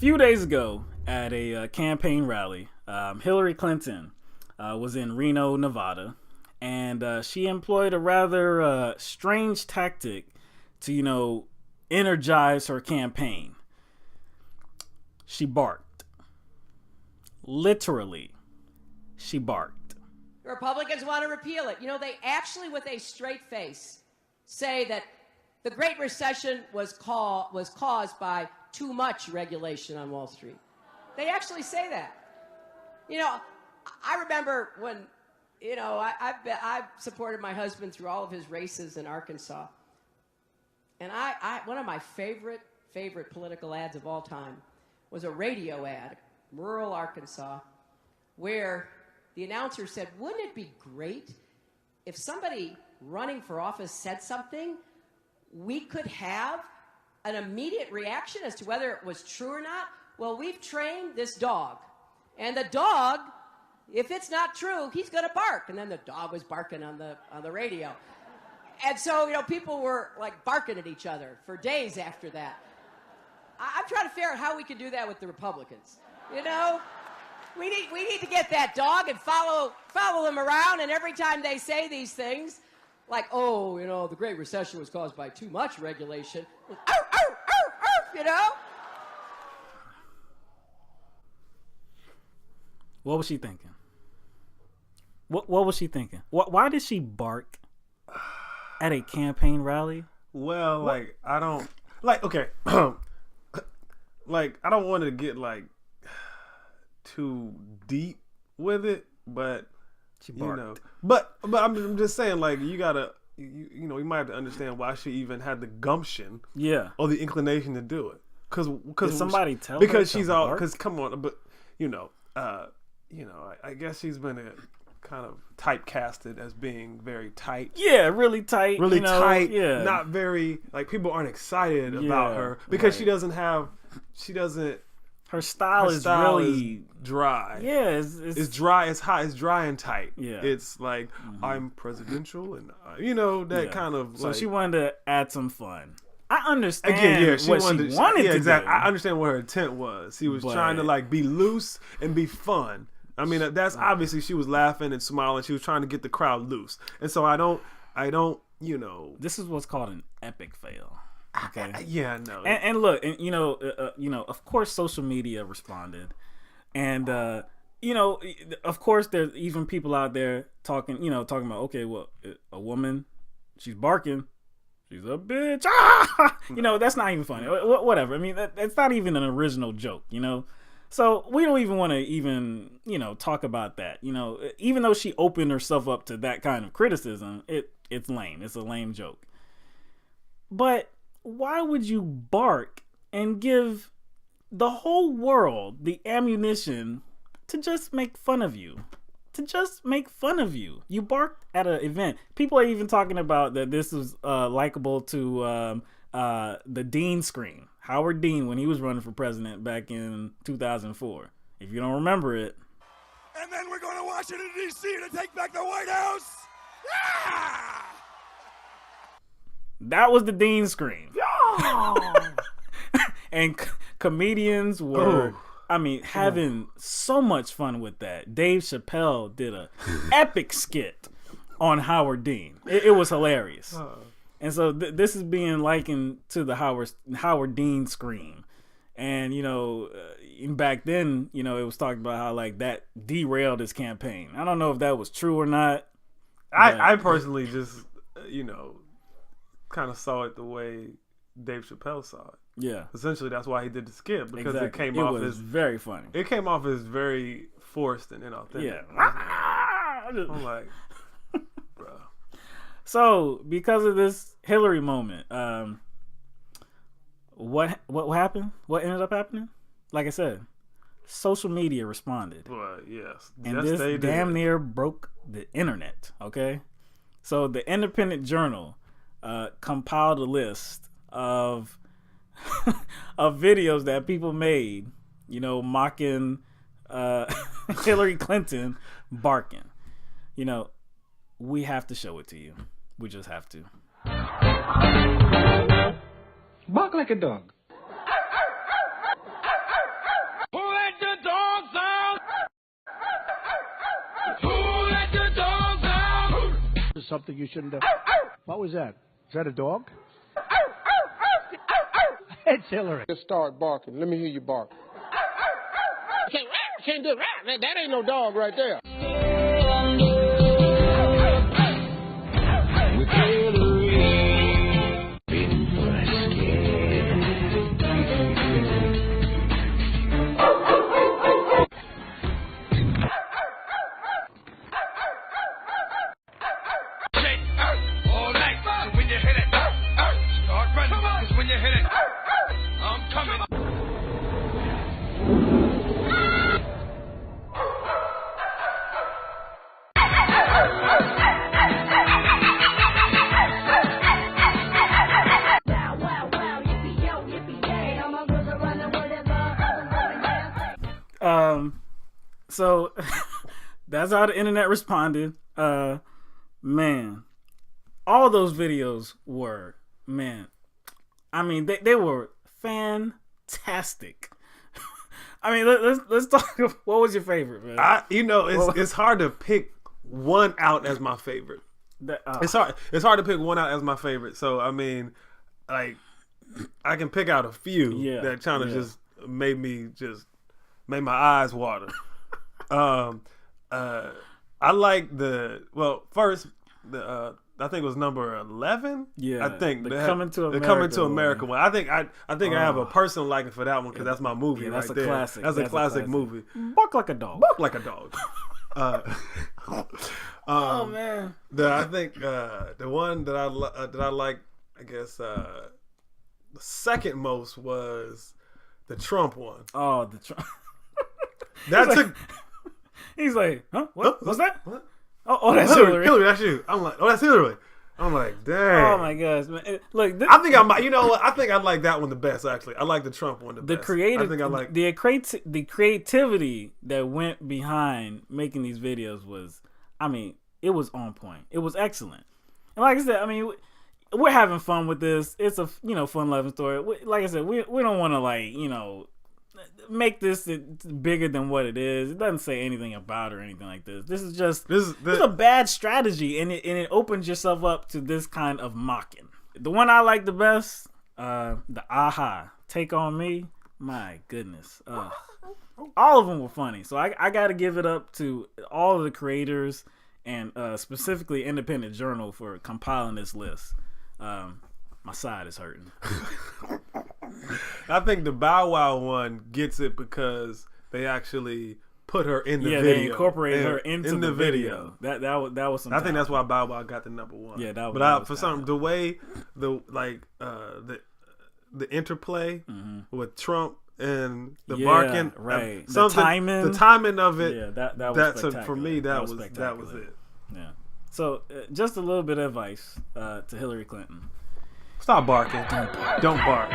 few days ago at a campaign rally, Hillary Clinton was in Reno, Nevada, and she employed a rather strange tactic to, energize her campaign. She barked. Literally, she barked. Republicans want to repeal it. They actually, with a straight face, say that the Great Recession was caused by too much regulation on Wall Street. They actually say that. I remember when, I've supported my husband through all of his races in Arkansas. And one of my favorite political ads of all time was a radio ad, rural Arkansas, where the announcer said, wouldn't it be great if somebody running for office said something, we could have an immediate reaction as to whether it was true or not? Well, we've trained this dog. And the dog, if it's not true, he's going to bark. And then the dog was barking on the radio. And so, people were like barking at each other for days after that. I'm trying to figure out how we can do that with the Republicans. We need to get that dog and follow them around, and every time they say these things, like, the Great Recession was caused by too much regulation, What was she thinking? What was she thinking? Why did she bark at a campaign rally? Well, I don't okay. I don't want to get too deep with it, but she barked. But I'm just saying, you gotta, you might have to understand why she even had the gumption, or the inclination to do it, because somebody tell her because to she's all bark? because come on, but I guess she's been kind of typecasted as being very tight. Yeah, really tight. Really tight. Yeah. Not very, people aren't excited about her because she doesn't. Her style is really dry. Yeah, it's dry. It's hot. It's dry and tight. Yeah, it's like I'm presidential, and kind of. So she wanted to add some fun. I understand she wanted to exactly. I understand what her intent was. She was trying to be loose and be fun. I mean, that's obviously she was laughing and smiling. She was trying to get the crowd loose, and so I don't. This is what's called an epic fail. Okay. Yeah, I know. And look, and of course, social media responded, and of course, there's even people out there talking about, okay, well, a woman, she's barking, she's a bitch. That's not even funny. Whatever. I mean, that's not even an original joke. So we don't even want to talk about that. Even though she opened herself up to that kind of criticism, it's lame. It's a lame joke. But why would you bark and give the whole world the ammunition to just make fun of you? You barked at an event. People are even talking about that this is likable to the Dean scream. Howard Dean, when he was running for president back in 2004. If you don't remember it. And then we're going to Washington, D.C. to take back the White House. Yeah! That was the Dean scream. And comedians were, having so much fun with that. Dave Chappelle did a epic skit on Howard Dean. It was hilarious. And so this is being likened to the Howard Dean scream. And, back then, it was talked about how, that derailed his campaign. I don't know if that was true or not. I personally just, kind of saw it the way Dave Chappelle saw it. Yeah. Essentially, that's why he did the skit, because exactly. it came off as very funny. It came off as very forced and inauthentic. Yeah. I'm like, bro. So, because of this Hillary moment, what happened? What ended up happening? Like I said, social media responded. Well, yes. And yes, this they damn did. near broke the internet, okay? So the Independent Journal compiled a list of of videos that people made, mocking Hillary Clinton barking. We have to show it to you. We just have to. Bark like a dog. something you shouldn't have. What was that? Is that a dog? It's Hillary. Just start barking. Let me hear you bark. Can't do that. That ain't no dog right there. With Hillary. All night. When you hit it, start running. 'Cause when you hit it, I'm coming. So that's how the internet responded. Man, all those videos were, man, I mean, they were fantastic. I mean, let's talk. What was your favorite, man? It's hard to pick one out as my favorite. It's hard to pick one out as my favorite. So I mean, like, I can pick out a few that kind of just made my eyes water. I like first I think it was number 11. Yeah, I think the Coming to America one. I think I have a personal liking for that one because that's my movie. That's right a there. classic. That's a classic movie. Bark like a dog. Bark like a dog. Oh man. I think the one that I like, I guess the second most was the Trump one. Oh, the Trump. He's like, huh? What? What's that? What? Oh, that's Hillary. Hillary, that's you. I'm like, oh, that's Hillary. I'm like, dang. Oh my gosh, man! Look, I think I might. You know what? I think I like that one the best. Actually, I like the Trump one the best. Creative. I think I like the creativity that went behind making these videos was, I mean, it was on point. It was excellent. And like I said, I mean, we're having fun with this. It's a fun loving story. Like I said, we don't want to make this bigger than what it is. It doesn't say anything about or anything like this. This is just a bad strategy, and it opens yourself up to this kind of mocking. The one I like the best, the Aha Take on Me. My goodness, all of them were funny. So I got to give it up to all of the creators and specifically Independent Journal for compiling this list. My side is hurting. I think the Bow Wow one gets it because they actually put her in the video. Yeah, they incorporated her into the video. That was some. I think that's why Bow Wow got the number one. Yeah, that was. But for some the way the interplay with Trump and the barking, right? The timing of it. Yeah, that was spectacular. For me, that was it. Yeah. So just a little bit of advice to Hillary Clinton. Stop barking. Don't bark.